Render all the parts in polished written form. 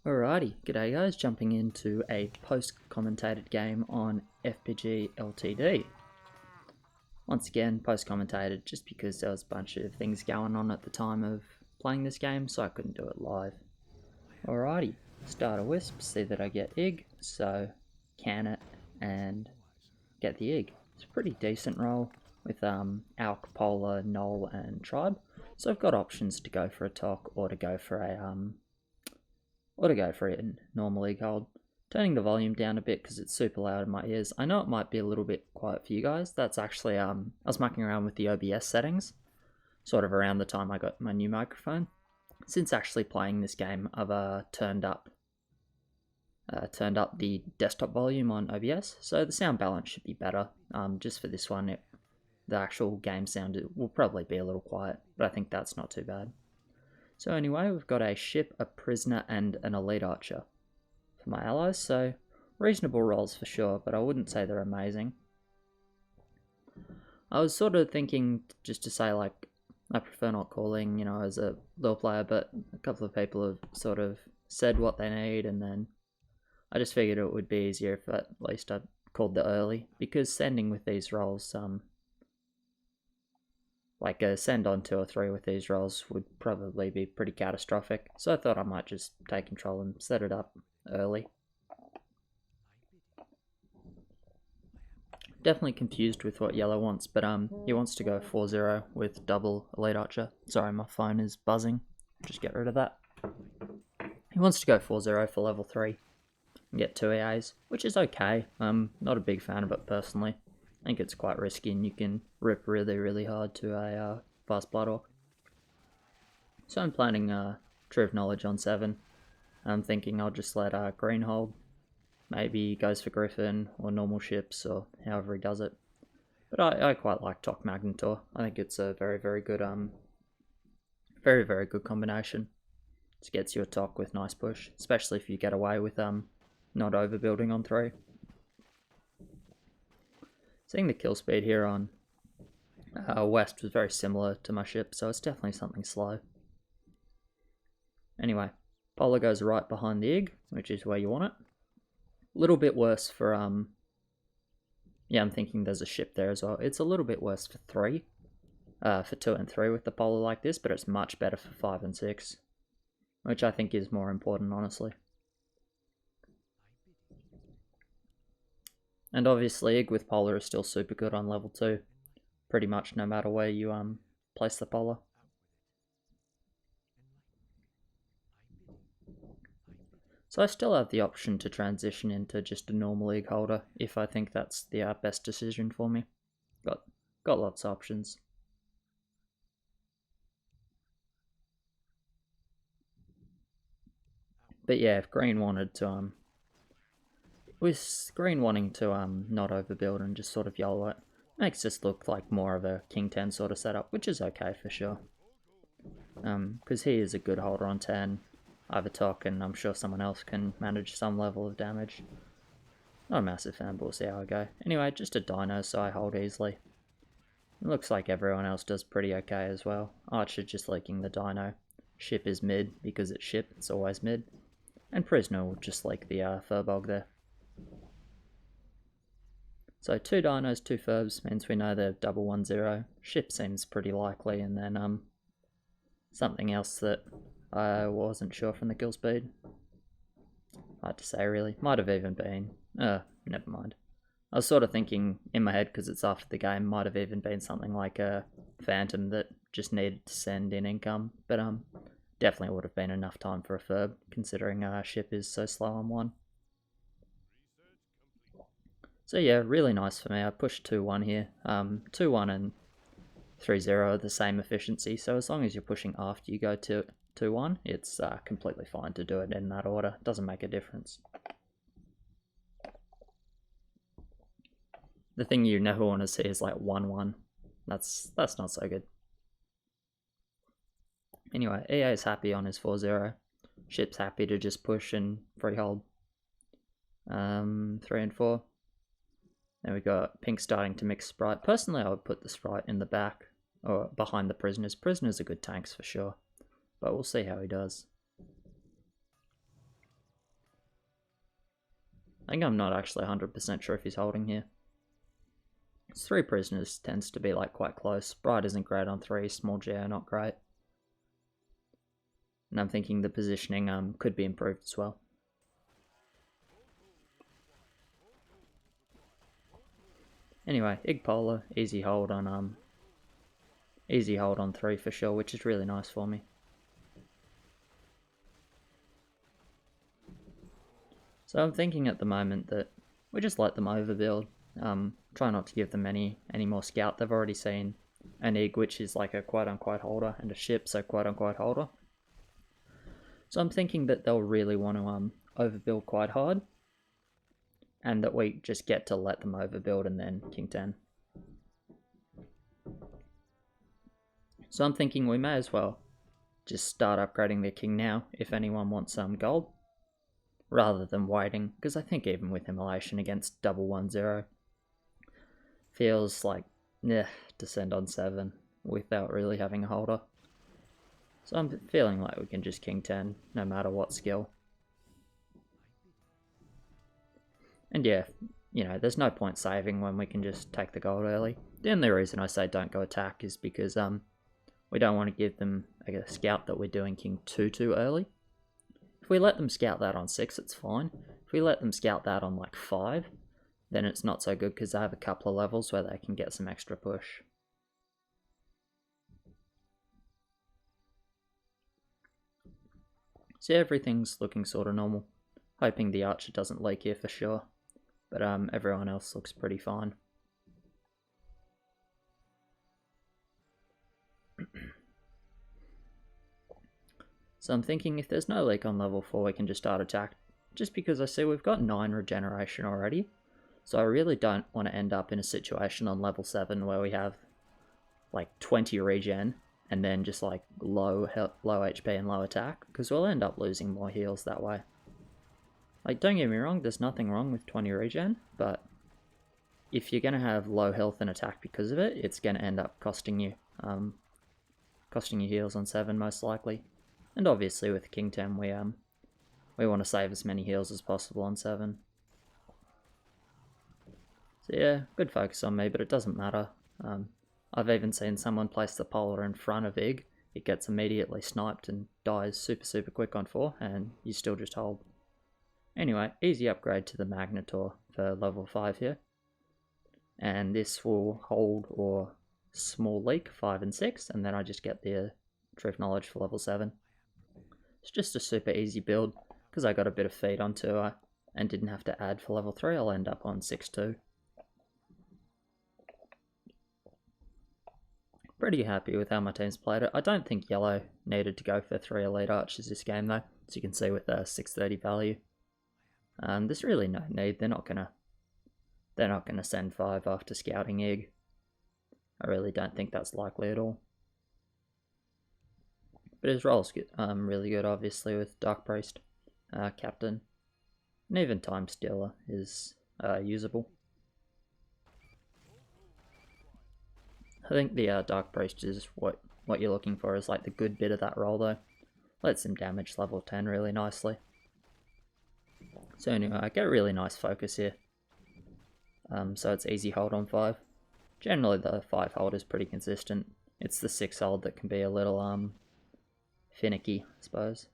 Alrighty, g'day guys, jumping into a post-commentated game on FBGLTD. Once again, post-commentated just because there was a bunch of things going on at the time of playing this game, so I couldn't do it live. Alrighty, start a wisp, see that I get Ig, so can it and get the Ig. It's a pretty decent roll with Alk, Polar, Null and Tribe, so I've got options to go for a Tok or to go for it in normal League hold. Turning the volume down a bit because it's super loud in my ears. I know it might be a little bit quiet for you guys. That's actually, I was mucking around with the OBS settings, sort of around the time I got my new microphone. Since actually playing this game, I've turned up the desktop volume on OBS, so the sound balance should be better. Just for this one, the actual game sound will probably be a little quiet, but I think that's not too bad. So anyway, we've got a ship, a prisoner, and an elite archer for my allies, so reasonable rolls for sure, but I wouldn't say they're amazing. I was sort of thinking just to say, like, I prefer not calling, you know, as a little player, but a couple of people have sort of said what they need, and then I just figured it would be easier if at least I called the early, because sending with these rolls, like a send on 2 or 3 with these rolls would probably be pretty catastrophic, so I thought I might just take control and set it up early. Definitely confused with what yellow wants, but he wants to go 4-0 with double elite archer. Sorry, my phone is buzzing. Just get rid of that. He wants to go 4-0 for level 3 and get 2 EAs, which is okay. I'm not a big fan of it personally. I think it's quite risky and you can rip really hard to a fast blood orc. So I'm planning True of Knowledge on 7. I'm thinking I'll just let Green hold. Maybe he goes for Griffin or normal ships or however he does it. But I quite like Tok Magnetor. I think it's a very good very good combination. It gets you a Tok with nice push, especially if you get away with not overbuilding on 3. Seeing the kill speed here on West was very similar to my ship, so it's definitely something slow. Anyway, Polar goes right behind the Ig, which is where you want it. A little bit worse for, yeah, I'm thinking there's a ship there as well. It's a little bit worse for 3, for 2 and 3 with the Polar like this, but it's much better for 5 and 6, which I think is more important, honestly. And obviously, Ig with Polar is still super good on level 2, pretty much no matter where you place the Polar. So I still have the option to transition into just a normal Ig holder if I think that's the best decision for me. Got lots of options. But yeah, if Green wanted to with Green wanting to not overbuild and just sort of YOLO it, makes this look like more of a King 10 sort of setup, which is okay for sure. Because he is a good holder on 10. I have a Tok, and I'm sure someone else can manage some level of damage. Not a massive fan, but we'll see how I go. Anyway, just a dino, so I hold easily. It looks like everyone else does pretty okay as well. Archer just leaking the dino. Ship is mid, because it's ship, it's always mid. And Prisoner will just leak the Furbog there. So 2 dinos, 2 Furbs means we know they're double 1-0. Ship seems pretty likely, and then something else that I wasn't sure from the kill speed. Hard to say really. Might have even been, never mind. I was sort of thinking in my head, because it's after the game, might have even been something like a Phantom that just needed to send in income, but definitely would have been enough time for a Furb, considering ship is so slow on 1. So yeah, really nice for me. I pushed 2-1 here. 2-1 and 3-0 are the same efficiency, so as long as you're pushing after you go to 2-1, it's completely fine to do it in that order. It doesn't make a difference. The thing you never want to see is like 1-1. That's not so good. Anyway, EA is happy on his 4-0. Ship's happy to just push and free hold. 3 and 4. Then we got Pink starting to mix Sprite. Personally, I would put the Sprite in the back or behind the Prisoners. Prisoners are good tanks for sure, but we'll see how he does. I think I'm not actually 100% sure if he's holding here. It's 3 prisoners tends to be like quite close. Bright isn't great on 3, small GA not great. And I'm thinking the positioning could be improved as well. Anyway, Ig Polar, easy hold on 3 for sure, which is really nice for me. So I'm thinking at the moment that we just let them overbuild. Try not to give them any more scout. They've already seen an Ig, which is like a quote-unquote holder, and a ship, so quote-unquote holder. So I'm thinking that they'll really want to overbuild quite hard, and that we just get to let them overbuild and then King 10. So I'm thinking we may as well just start upgrading their king now if anyone wants some gold, rather than waiting, because I think even with immolation against 110 feels like to send on 7 without really having a holder. So I'm feeling like we can just King 10 no matter what skill. And yeah, you know, there's no point saving when we can just take the gold early. The only reason I say don't go attack is because we don't want to give them a scout that we're doing King 2 too early. If we let them scout that on 6, it's fine. If we let them scout that on like 5, then it's not so good because they have a couple of levels where they can get some extra push. So everything's looking sort of normal. Hoping the archer doesn't leak here for sure. But everyone else looks pretty fine. So I'm thinking if there's no leak on level 4, we can just start attack. Just because I see we've got 9 regeneration already. So I really don't want to end up in a situation on level 7 where we have like 20 regen and then just like low HP and low attack, because we'll end up losing more heals that way. Like, don't get me wrong, there's nothing wrong with 20 regen, but if you're going to have low health and attack because of it, it's going to end up costing you heals on 7 most likely. And obviously with King 10 we want to save as many heals as possible on 7. So yeah, good focus on me, but it doesn't matter. I've even seen someone place the Polar in front of Ig. It gets immediately sniped and dies super quick on 4, and you still just hold. Anyway, easy upgrade to the Magnetor for level 5 here. And this will hold or small leak 5 and 6, and then I just get the Truth Knowledge for level 7. It's just a super easy build, because I got a bit of feed on 2 and didn't have to add for level 3, I'll end up on 6-2. Pretty happy with how my team's played it. I don't think yellow needed to go for 3 elite archers this game though, as you can see with the 630 value. There's really no need. They're not gonna send 5 after scouting Ig. I really don't think that's likely at all. But his role's good, really good, obviously, with Dark Priest, Captain, and even Time Stealer is usable. I think the Dark Priest is what you're looking for, is like the good bit of that role though. Lets him damage level 10 really nicely. So anyway, I get a really nice focus here. So it's easy hold on 5. Generally the 5 hold is pretty consistent. It's the 6 hold that can be a little finicky, I suppose.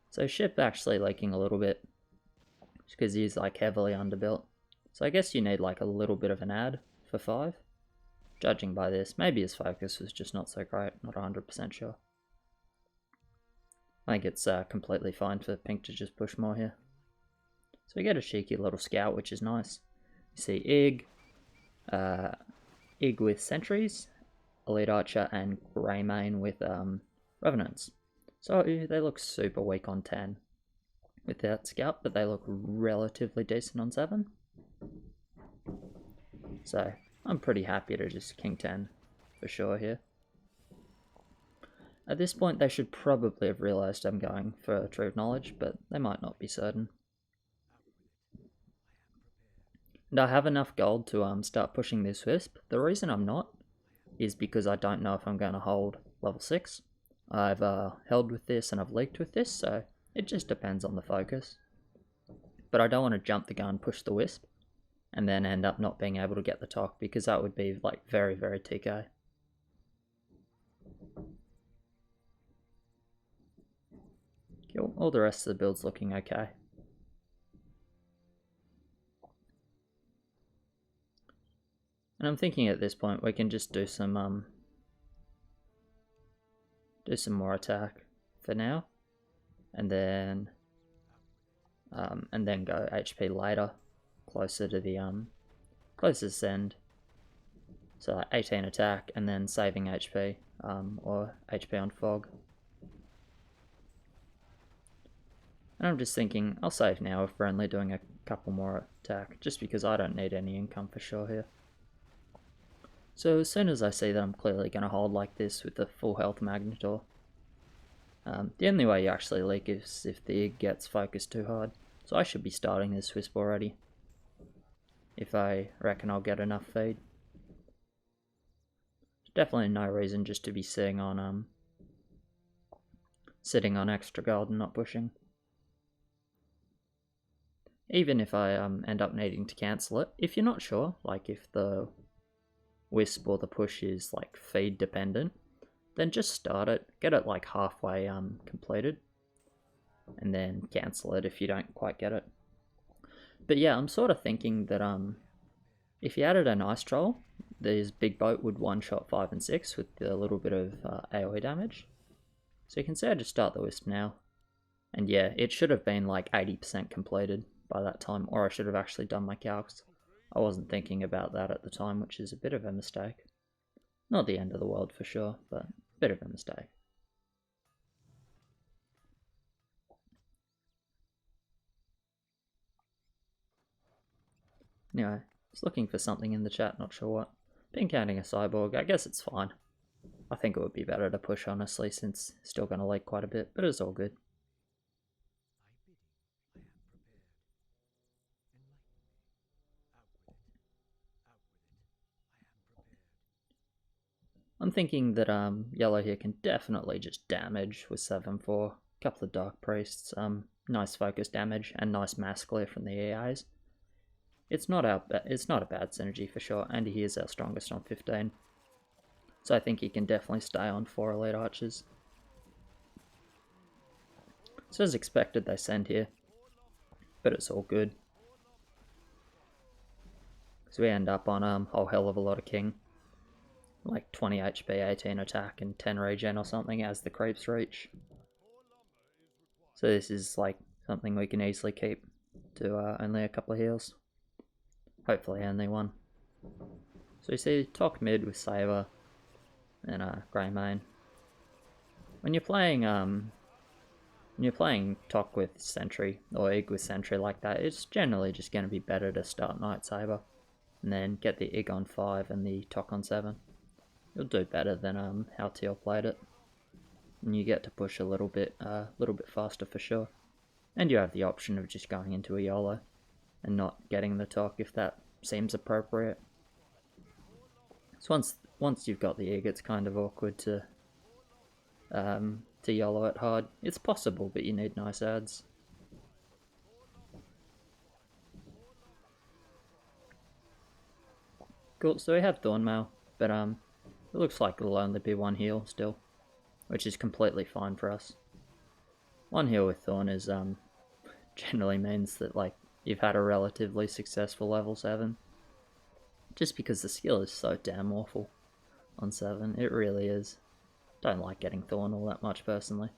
So ship actually leaking a little bit, just because he's like heavily underbuilt. So I guess you need like a little bit of an add for 5. Judging by this, maybe his focus was just not so great, not 100% sure. I think it's completely fine for pink to just push more here. So we get a cheeky little scout, which is nice. You see Ig with sentries, elite archer, and Greymane with revenants. So they look super weak on 10 without scout, but they look relatively decent on 7. So I'm pretty happy to just King 10 for sure here. At this point they should probably have realised I'm going for True Knowledge, but they might not be certain. And I have enough gold to start pushing this Wisp. The reason I'm not is because I don't know if I'm going to hold level 6. I've held with this and I've leaked with this, so it just depends on the focus. but I don't want to jump the gun, push the wisp, and then end up not being able to get the TOC, because that would be like very, very TK. Cool. All the rest of the build's looking okay. And I'm thinking at this point we can just do some more attack for now, and then go HP later, closer to the closest end. So like 18 attack and then saving HP, or HP on fog. And I'm just thinking I'll save now if we're only doing a couple more attack, just because I don't need any income for sure here. So as soon as I see that I'm clearly going to hold like this with the full health Magnetor, the only way you actually leak is if the Ig gets focused too hard. So I should be starting this Wisp already, if I reckon I'll get enough feed. There's definitely no reason just to be sitting on extra gold and not pushing. Even if I end up needing to cancel it, if you're not sure, like if the Wisp or the push is like feed dependent, then just start it, get it like halfway completed, and then cancel it if you don't quite get it. But yeah, I'm sort of thinking that if you added an Ice Troll, this big boat would one-shot 5 and 6 with a little bit of AoE damage. So you can see I just start the Wisp now. And yeah, it should have been like 80% completed by that time, or I should have actually done my calcs. I wasn't thinking about that at the time, which is a bit of a mistake. Not the end of the world for sure, but a bit of a mistake. Anyway, just looking for something in the chat, not sure what. Been counting a cyborg, I guess it's fine. I think it would be better to push honestly, since it's still going to leak quite a bit, but it's all good. I'm thinking that yellow here can definitely just damage with 7-4. Couple of Dark Priests, nice focus damage, and nice mass clear from the EAs. It's not a bad synergy for sure, and he is our strongest on 15. So I think he can definitely stay on 4 Elite Archers. So as expected they send here, but it's all good. So we end up on a whole hell of a lot of King. Like 20 HP, 18 attack, and 10 regen or something as the creeps reach. So this is like something we can easily keep to only a couple of heals. Hopefully only one. So you see TOC mid with Saber and Greymane. When you're playing TOC with Sentry or Ig with Sentry like that, it's generally just going to be better to start Night Saber and then get the Ig on 5 and the TOC on 7. You'll do better than how Teal played it, and you get to push a little bit faster for sure. And you have the option of just going into a YOLO and not getting the TOC if that seems appropriate. So once you've got the Ig, it's kind of awkward to YOLO it hard. It's possible, but you need nice ads. Cool. So we have Thornmail, but it looks like it'll only be 1 heal still, which is completely fine for us. 1 heal with Thorn is generally means that like you've had a relatively successful level 7. Just because the skill is so damn awful on 7, it really is. Don't like getting Thorn all that much personally.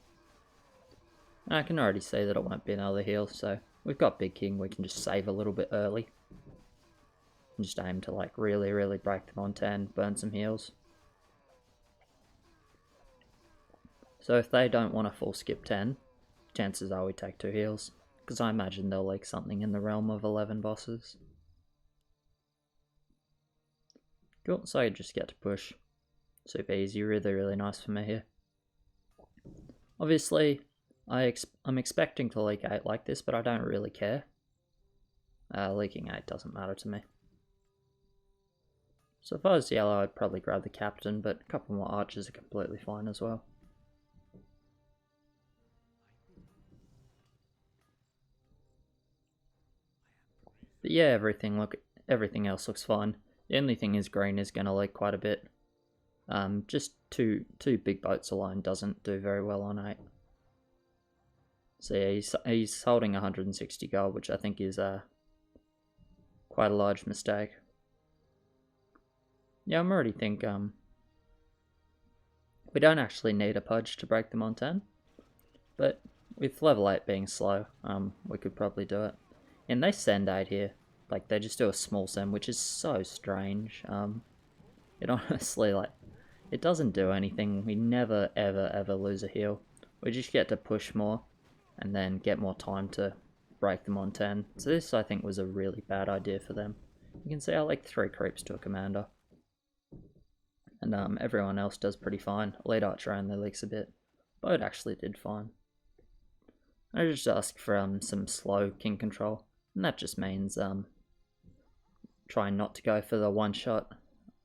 And I can already see that it won't be another heal, so we've got Big King, we can just save a little bit early. And just aim to like really break them on 10, burn some heals. So if they don't want to full skip 10, chances are we take 2 heals, because I imagine they'll leak something in the realm of 11 bosses. Cool, so I just get to push. Super easy, really nice for me here. Obviously, I'm expecting to leak 8 like this, but I don't really care. Leaking 8 doesn't matter to me. So if I was yellow, I'd probably grab the captain, but a couple more archers are completely fine as well. But yeah, everything else looks fine. The only thing is green is going to leak quite a bit. Just two big boats alone doesn't do very well on 8. So yeah, he's holding 160 gold, which I think is quite a large mistake. Yeah, I'm already think we don't actually need a pudge to break them on 10, but with level 8 being slow, we could probably do it. And they send 8 here, like they just do a small send, which is so strange. It honestly, like, it doesn't do anything. We never ever lose a heal. We just get to push more and then get more time to break them on 10. So this, I think, was a really bad idea for them. You can see I like 3 creeps to a commander. And everyone else does pretty fine. Elite Archer only leaks a bit. Boat actually did fine. I just ask for some slow king control. And that just means trying not to go for the one shot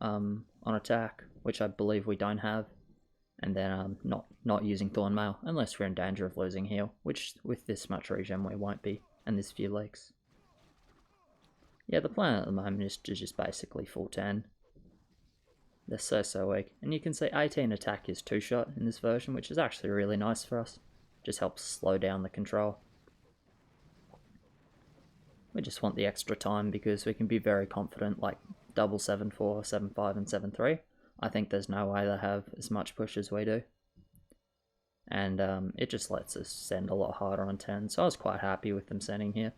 on attack, which I believe we don't have. And then not using Thorn Mail, unless we're in danger of losing heal, which with this much regen we won't be, and this few leaks. Yeah, the plan at the moment is to just basically full 10. They're so weak. And you can see 18 attack is 2-shot in this version, which is actually really nice for us. Just helps slow down the control. We just want the extra time because we can be very confident, like double 7-4, 7-5 and 7-3. I think there's no way they have as much push as we do. And it just lets us send a lot harder on 10, so I was quite happy with them sending here.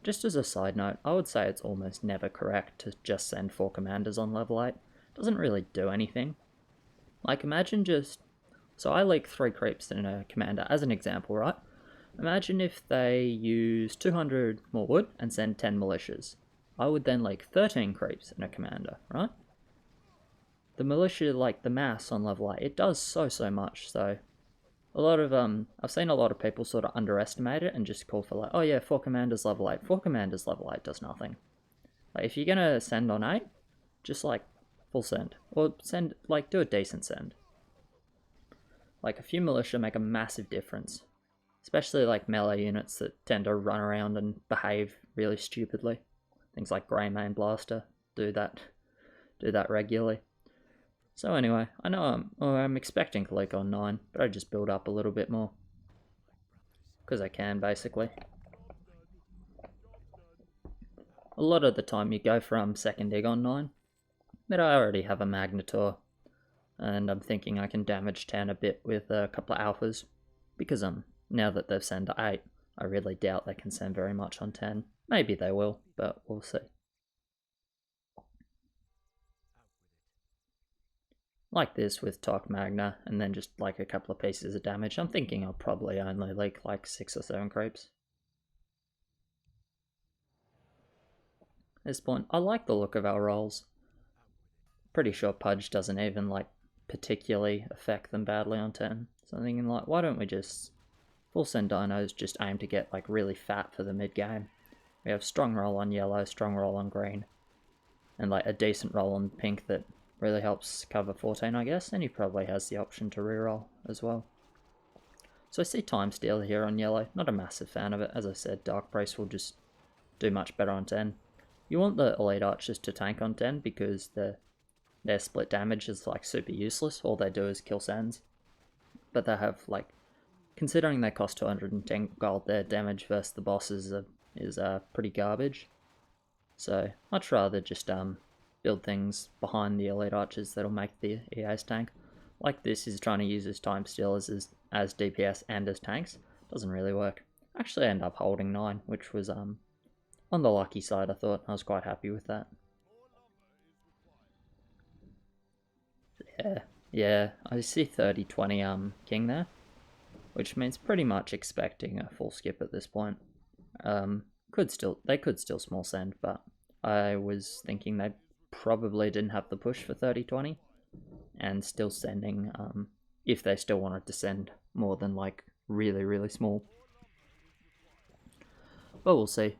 Just as a side note, I would say it's almost never correct to just send 4 commanders on level 8. It doesn't really do anything. Like, imagine just... So I leak 3 creeps in a commander, as an example, right? Imagine if they use 200 more wood and send 10 militias. I would then leak 13 creeps in a commander, right? The militia, like the mass on level 8, it does so much, so... A lot of, I've seen a lot of people sort of underestimate it and just call for like, oh yeah, 4 commanders level 8. 4 commanders level 8 does nothing. Like, if you're gonna send on 8, just like, full send. Or send, like, do a decent send. Like, a few militia make a massive difference. Especially like melee units that tend to run around and behave really stupidly. Things like Grey Main Blaster do that regularly. So anyway, I know I'm expecting to leak on 9, but I just build up a little bit more. Because I can, basically. A lot of the time you go from second dig on 9, but I already have a Magnetor, and I'm thinking I can damage 10 a bit with a couple of alphas, because now that they've sent 8, I really doubt they can send very much on 10. Maybe they will, but we'll see. Like this with Tok Magna, and then just like a couple of pieces of damage. I'm thinking I'll probably only leak like 6 or 7 creeps. At this point, I like the look of our rolls. Pretty sure Pudge doesn't even like particularly affect them badly on 10. So I'm thinking like, why don't we just full send dinos, just aim to get like really fat for the mid game. We have strong roll on yellow, strong roll on green, and like a decent roll on pink that really helps cover 14, I guess, and he probably has the option to reroll as well. So I see Time Stealer here on yellow. Not a massive fan of it. As I said, Dark Priest will just do much better on 10. You want the Elite Archers to tank on 10 because their split damage is like super useless. All they do is kill sands. But they have like, considering they cost 210 gold, their damage versus the bosses is pretty garbage. So much rather just build things behind the Elite Archers that'll make the EA's tank. Like this is trying to use his Time Stealers as DPS and as tanks. Doesn't really work. Actually I end up holding 9, which was on the lucky side, I thought. I was quite happy with that. Yeah, I see 30-20 king there, which means pretty much expecting a full skip at this point. They could still small send, but I was thinking they probably didn't have the push for 30-20 and still sending if they still wanted to send more than like really small. But we'll see.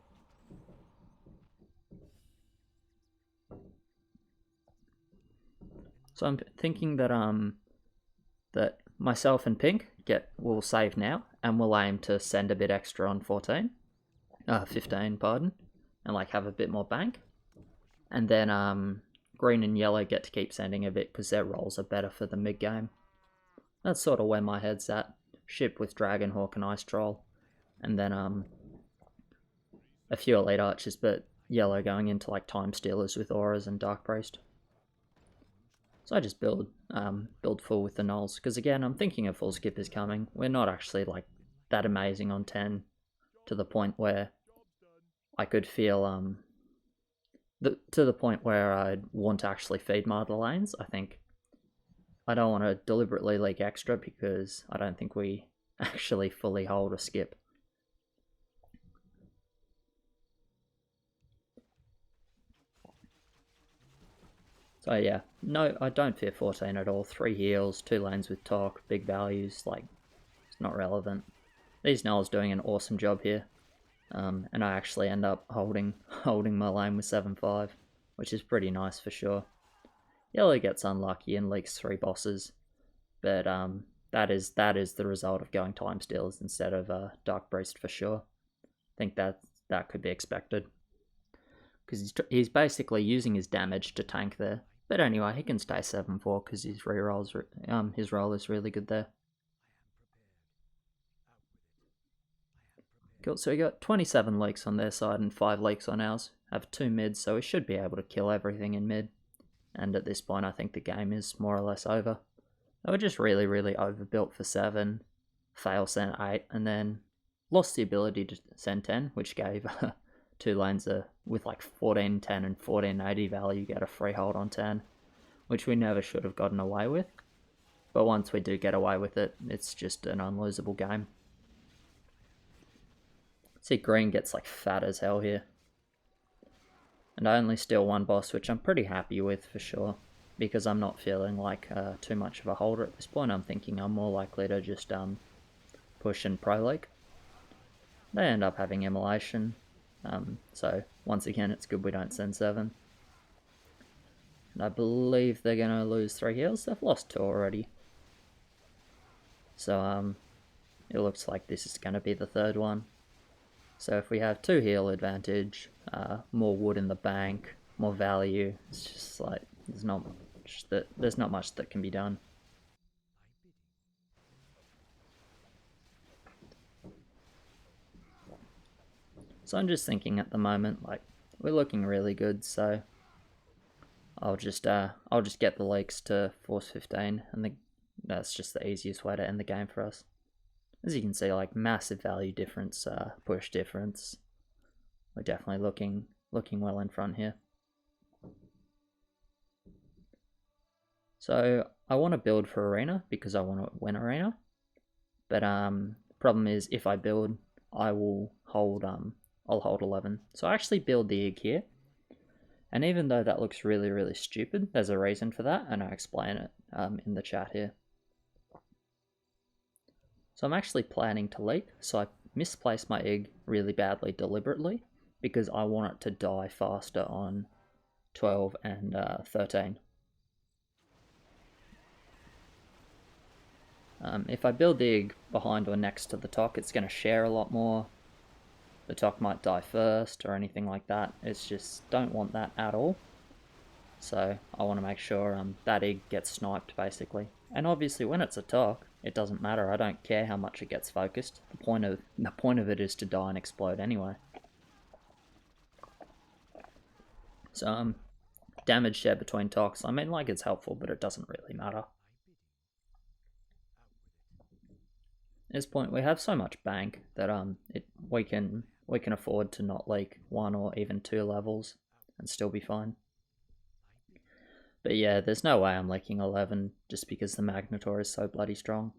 So I'm thinking that that myself and Pink will save now and we'll aim to send a bit extra on 15, pardon. and like have a bit more bank. And then green and yellow get to keep sending a bit because their rolls are better for the mid game. That's sort of where my head's at. Ship with Dragonhawk and Ice Troll, and then a few Elite Archers, but yellow going into like Time Stealers with Auras and Dark Priest. So I just build full with the nulls, because again, I'm thinking a full skip is coming. We're not actually like that amazing on 10 to the point where I could feel to the point where I'd want to actually feed my other lanes. I think I don't want to deliberately leak extra because I don't think we actually fully hold a skip. So yeah, no, I don't fear 14 at all. 3 heals, 2 lanes with talk, big values, like, it's not relevant. These nulls doing an awesome job here. And I actually end up holding my lane with 7-5, which is pretty nice for sure. Yellow gets unlucky and leaks 3 bosses, but that is the result of going Time Stealers instead of Dark Priest for sure. I think that could be expected, because he's basically using his damage to tank there. But anyway, he can stay 7-4 because his his roll is really good there. Cool, so we got 27 leaks on their side and 5 leaks on ours. Have 2 mids, so we should be able to kill everything in mid. And at this point, I think the game is more or less over. They were just really, really overbuilt for 7, fail sent 8, and then lost the ability to send 10, which gave 2 lanes with like 1410 and 1480 value get a free hold on 10, which we never should have gotten away with. But once we do get away with it, it's just an unlosable game. See, green gets like fat as hell here. And I only steal 1 boss, which I'm pretty happy with for sure, because I'm not feeling like too much of a holder at this point. I'm thinking I'm more likely to just push and pro league. They end up having immolation. So once again, it's good we don't send 7. And I believe they're going to lose 3 heals. They've lost 2 already. So it looks like this is going to be the 3rd one. So if we have 2 heal advantage, more wood in the bank, more value, it's just like there's not much that can be done. So I'm just thinking at the moment, like, we're looking really good, so I'll just get the leaks to force 15, and that's just the easiest way to end the game for us. As you can see, like, massive value difference, push difference. We're definitely looking well in front here. So I want to build for arena because I want to win arena, but problem is if I build, I will hold I'll hold 11. So I actually build the egg here. And even though that looks really, really stupid, there's a reason for that, and I explain it in the chat here. So I'm actually planning to leak, so I misplaced my egg really badly deliberately, because I want it to die faster on 12 and 13. If I build the egg behind or next to the top, it's going to share a lot more. The top might die first or anything like that. It's just, don't want that at all. So I want to make sure that egg gets sniped basically. And obviously when it's a talk, it doesn't matter. I don't care how much it gets focused. The point of it is to die and explode anyway. So damage share between talks, I mean, like, it's helpful, but it doesn't really matter. At this point we have so much bank that we can afford to not leak 1 or even 2 levels and still be fine. But yeah, there's no way I'm leaking 11 just because the Magnetor is so bloody strong.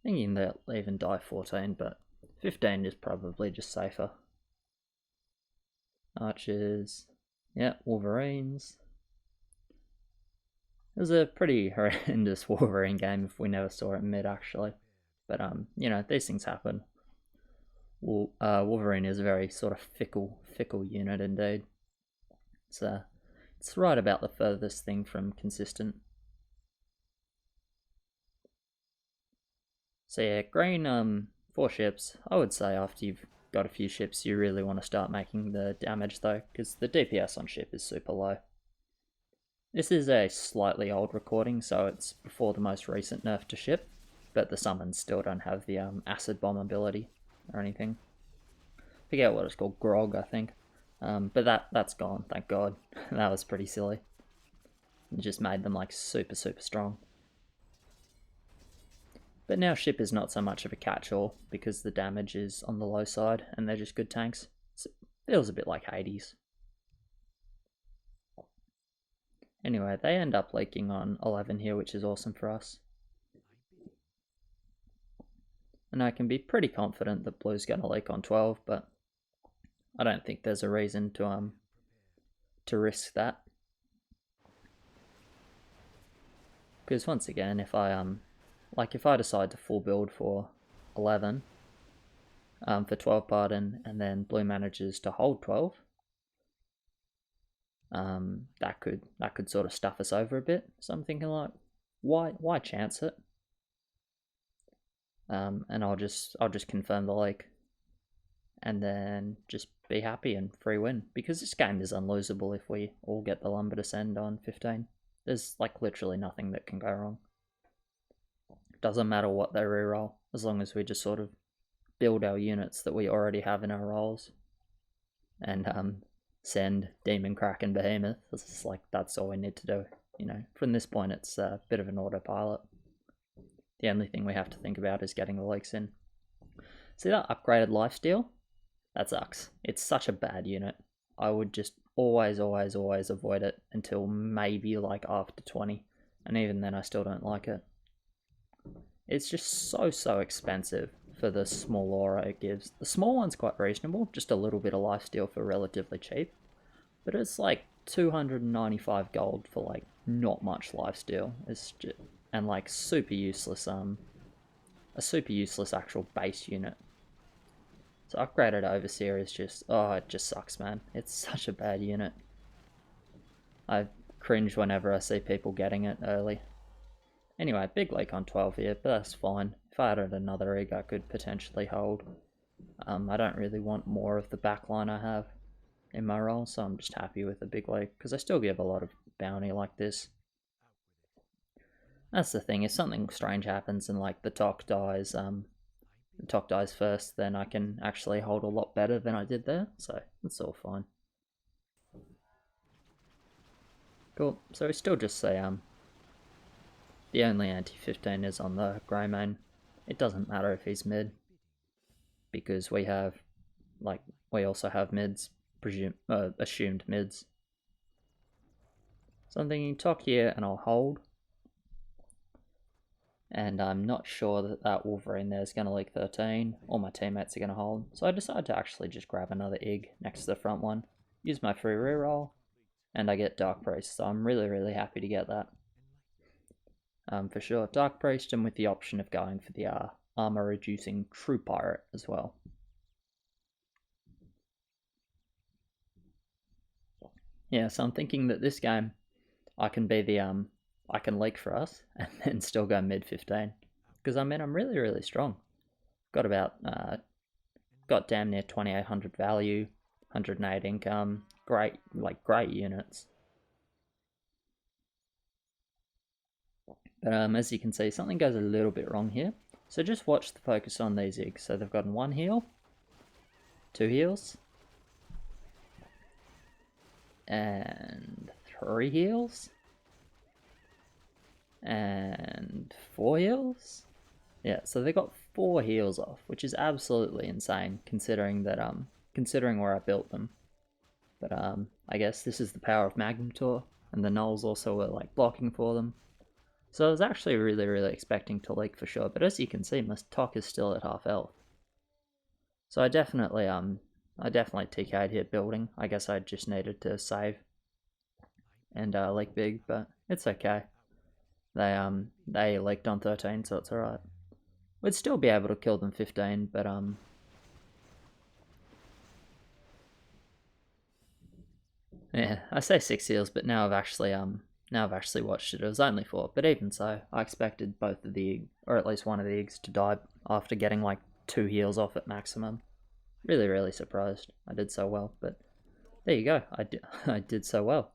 Thinking they'll even die 14, but 15 is probably just safer. Archers, yeah, Wolverines. It was a pretty horrendous Wolverine game if we never saw it mid actually. But you know, these things happen. Wolverine is a very sort of fickle unit indeed. It's right about the furthest thing from consistent. So yeah, green 4 ships. I would say after you've got a few ships, you really want to start making the damage though, because the DPS on ship is super low. This is a slightly old recording, so it's before the most recent nerf to ship, but the summons still don't have the acid bomb ability or anything. Forget what it's called, Grog, I think. But that's gone, thank God. That was pretty silly. It just made them like super strong. But now ship is not so much of a catch-all because the damage is on the low side and they're just good tanks. So it feels a bit like Hades. Anyway, they end up leaking on 11 here, which is awesome for us. And I can be pretty confident that blue's going to leak on 12, but I don't think there's a reason to risk that. Because once again, if I decide to full build for 11, for 12 pardon, and then blue manages to hold 12, that could sort of stuff us over a bit. So I'm thinking like, why chance it? And I'll just confirm the leak, and then just be happy and free win, because this game is unlosable if we all get the lumber to send on 15. There's like literally nothing that can go wrong. Doesn't matter what they reroll, as long as we just sort of build our units that we already have in our rolls, and send Demon, Kraken, Behemoth. It's like that's all we need to do. You know, from this point, it's a bit of an autopilot. The only thing we have to think about is getting the leaks in. See that upgraded lifesteal? That sucks. It's such a bad unit. I would just always avoid it until maybe like after 20, and even then I still don't like it. It's just so expensive for the small aura it gives. The small one's quite reasonable, just a little bit of lifesteal for relatively cheap, but it's like 295 gold for like not much lifesteal. It's just, and like super useless, a super useless actual base unit. So upgraded Overseer is just, oh, it just sucks, man. It's such a bad unit. I cringe whenever I see people getting it early. Anyway, big leak on 12 here, but that's fine. If I added another egg, I could potentially hold. I don't really want more of the backline I have in my role, so I'm just happy with a big leak, because I still give a lot of bounty like this. That's the thing, if something strange happens and like the Tok dies, first, then I can actually hold a lot better than I did there, so it's all fine. Cool, so we still just say, the only anti-15 is on the grey main. It doesn't matter if he's mid, because we also have mids, assumed mids. So I'm thinking Tok here and I'll hold. And I'm not sure that Wolverine there is going to leak 13, or my teammates are going to hold. So I decided to actually just grab another egg next to the front one, use my free reroll, and I get Dark Priest, so I'm really happy to get that. For sure, Dark Priest, and with the option of going for the armor reducing True Pirate as well. Yeah, so I'm thinking that this game, I can be the I can leak for us and then still go mid 15, because I mean I'm really strong. Got about got damn near 2800 value, 108 income, great units. But as you can see, something goes a little bit wrong here. So just watch the focus on these eggs. So they've gotten 1 heal, 2 heals, and 3 heals, and 4 heals. Yeah, so they got 4 heals off, which is absolutely insane considering that considering where I built them. But I guess this is the power of Magnum Tour, and the nulls also were like blocking for them. So I was actually really expecting to leak for sure, but as you can see, my Tok is still at half health. So I definitely TK'd here building. I guess I just needed to save and leak big, but it's okay. They leaked on 13, so it's alright. We'd still be able to kill them 15, but yeah, I say 6 heals, but now I've actually now I've actually watched it, it was only 4, but even so, I expected both of the, or at least one of the eggs to die after getting like 2 heals off at maximum. Really, really surprised I did so well, but there you go, I did so well.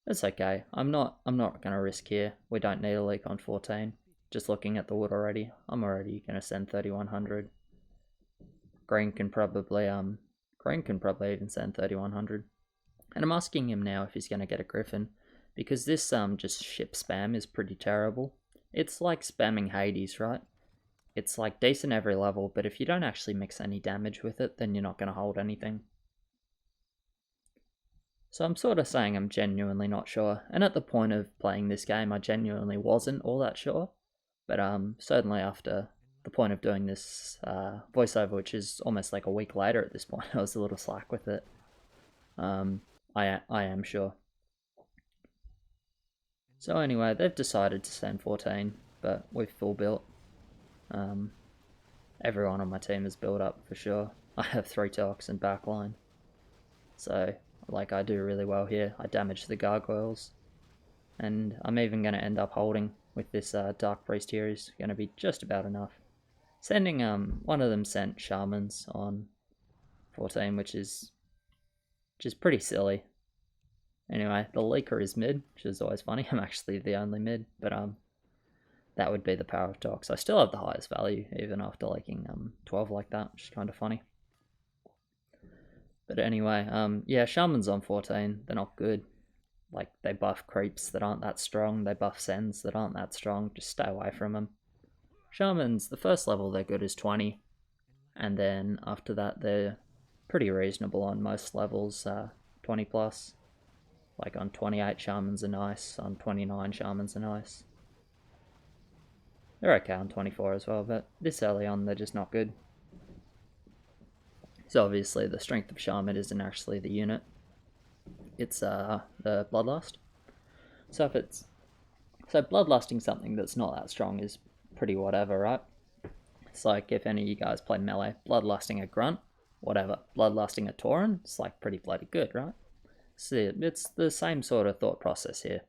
It's okay, I'm not going to risk here, we don't need a leak on 14. Just looking at the wood already, I'm already going to send 3100. Green can probably even send 3100. And I'm asking him now if he's going to get a Griffin, because this just ship spam is pretty terrible. It's like spamming Hades, right? It's like decent every level, but if you don't actually mix any damage with it, then you're not going to hold anything. So I'm sort of saying I'm genuinely not sure, and at the point of playing this game I genuinely wasn't all that sure, but certainly after the point of doing this voiceover, which is almost like a week later at this point, I was a little slack with it. I am sure. So anyway, they've decided to send 14, but we've full built. Everyone on my team is built up for sure. I have 3 talks and backline. So, like, I do really well here. I damage the gargoyles. And I'm even going to end up holding with this Dark Priest here is going to be just about enough. Sending, one of them sent Shamans on 14, which is pretty silly. Anyway, the leaker is mid, which is always funny. I'm actually the only mid, but that would be the power of Docs. I still have the highest value, even after leaking 12 like that, which is kind of funny. But anyway, yeah, Shamans on 14, they're not good. Like, they buff creeps that aren't that strong, they buff Sens that aren't that strong, just stay away from them. Shamans, the first level they're good is 20, and then after that they're pretty reasonable on most levels, 20 plus. Like on 28 Shamans are nice, on 29 Shamans are nice. They're okay on 24 as well, but this early on they're just not good. So obviously the strength of Shaman isn't actually the unit, it's the Bloodlust. So Bloodlusting something that's not that strong is pretty whatever, right? It's like if any of you guys play melee, Bloodlusting a Grunt, whatever. Bloodlusting a Tauren, it's like pretty bloody good, right? So it's the same sort of thought process here.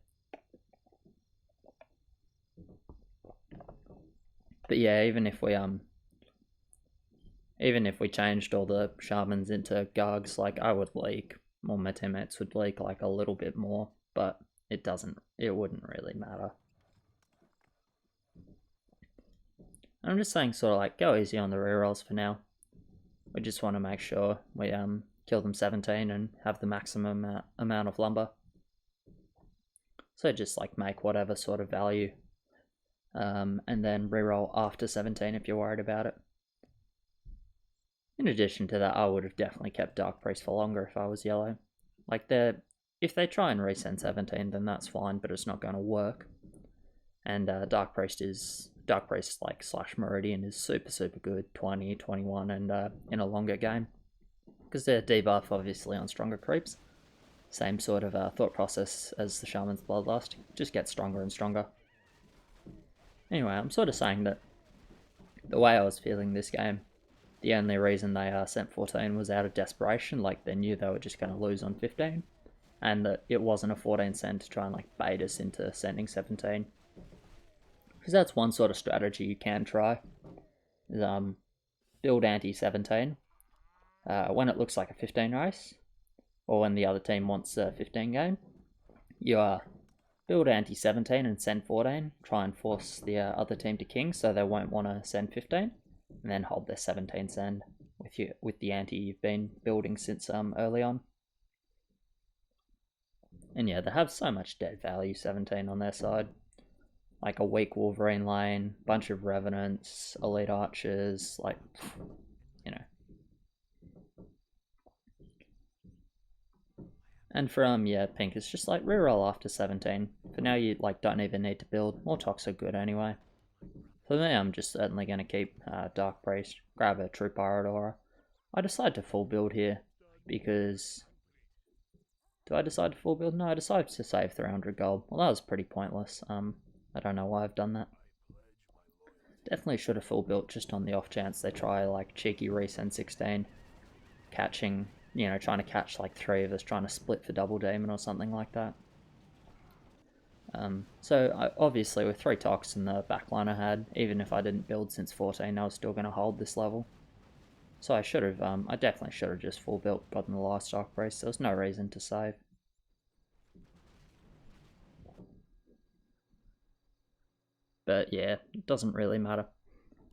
But yeah, even if we changed all the Shamans into Gargs, like I would leak, or my teammates would leak like a little bit more, but it wouldn't really matter. I'm just saying sort of like go easy on the rerolls for now. We just want to make sure we kill them 17 and have the maximum amount of lumber. So just like make whatever sort of value, and then reroll after 17 if you're worried about it. In addition to that, I would have definitely kept Dark Priest for longer if I was yellow. Like, if they try and resend 17, then that's fine, but it's not going to work. And Dark Priest like slash Meridian is super, super good, 20, 21, and in a longer game. Because they're debuff, obviously, on stronger creeps. Same sort of thought process as the Shaman's Bloodlust, just get stronger and stronger. Anyway, I'm sort of saying that the way I was feeling this game, the only reason they sent 14 was out of desperation, like they knew they were just going to lose on 15, and that it wasn't a 14 send to try and like bait us into sending 17. Because that's one sort of strategy you can try, is build anti-17 when it looks like a 15 race, or when the other team wants a 15 game. You build anti-17 and send 14, try and force the other team to king so they won't want to send 15, and then hold their 17 send with the anti you've been building since early on. And yeah, they have so much dead value 17 on their side. Like a weak Wolverine lane, bunch of Revenants, elite archers, like, you know. And for yeah, pink, it's just like reroll after 17. For now, you like don't even need to build. More tox are good anyway. For me, I'm just certainly going to keep Dark Priest, grab a True Pirate Aura. I decide to full build here because... Do I decide to full build? No, I decided to save 300 gold. Well, that was pretty pointless. I don't know why I've done that. Definitely should have full built just on the off chance they try like cheeky resend 16. Catching, you know, trying to catch like 3 of us trying to split for double demon or something like that. Obviously with 3 tox in the backline I had, even if I didn't build since 14, I was still going to hold this level. So I should have, I definitely should have just full built, gotten the livestock brace. There was no reason to save. But yeah, it doesn't really matter.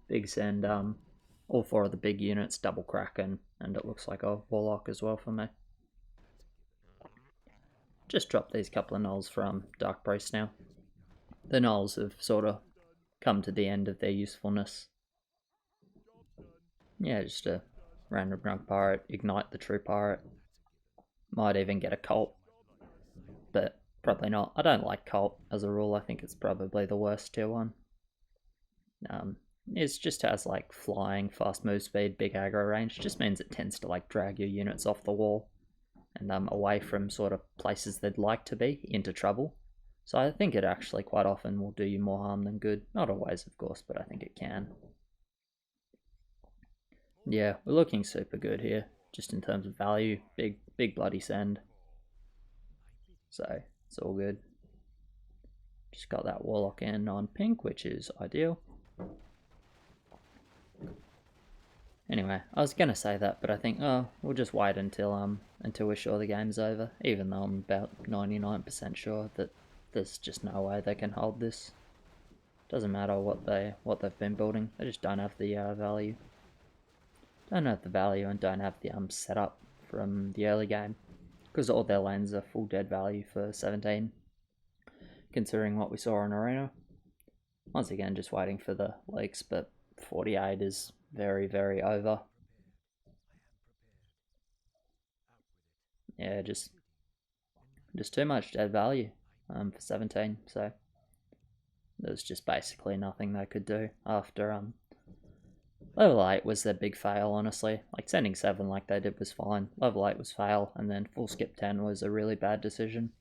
Big send, all 4 of the big units double kraken, and it looks like a warlock as well for me. Just drop these couple of nulls from Dark Brace now. The nulls have sort of come to the end of their usefulness. Yeah, just a random drunk pirate, ignite the true pirate. Might even get a cult, but probably not. I don't like cult as a rule. I think it's probably the worst tier 1. It just has like flying, fast move speed, big aggro range. It just means it tends to like drag your units off the wall and away from sort of places they'd like to be, into trouble. So I think it actually quite often will do you more harm than good. Not always, of course, but I think it can. Yeah, we're looking super good here, just in terms of value. Big bloody send. So it's all good. Just got that warlock in on pink, which is ideal. Anyway, I was gonna say that, but I think, we'll just wait until we're sure the game's over. Even though I'm about 99% sure that there's just no way they can hold this. Doesn't matter what they've been building. They just don't have the value. Don't have the value and don't have the setup from the early game, because all their lanes are full dead value for 17. Considering what we saw in Arena. Once again, just waiting for the leaks, but 48 is very, very over. Yeah, just too much dead value for 17, so there's just basically nothing they could do after level 8 was their big fail, honestly. Like sending 7 like they did was fine. Level 8 was fail, and then full skip 10 was a really bad decision.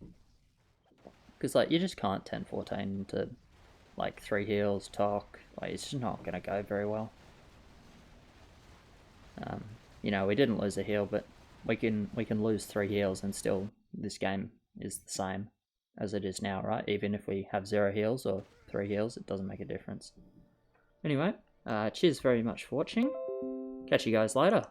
Because like you just can't 10-14 into like 3 heals, talk, like it's just not gonna go very well. You know, we didn't lose a heal, but we can lose 3 heals and still this game is the same as it is now, right? Even if we have 0 heals or 3 heals, it doesn't make a difference. Anyway, cheers very much for watching. Catch you guys later.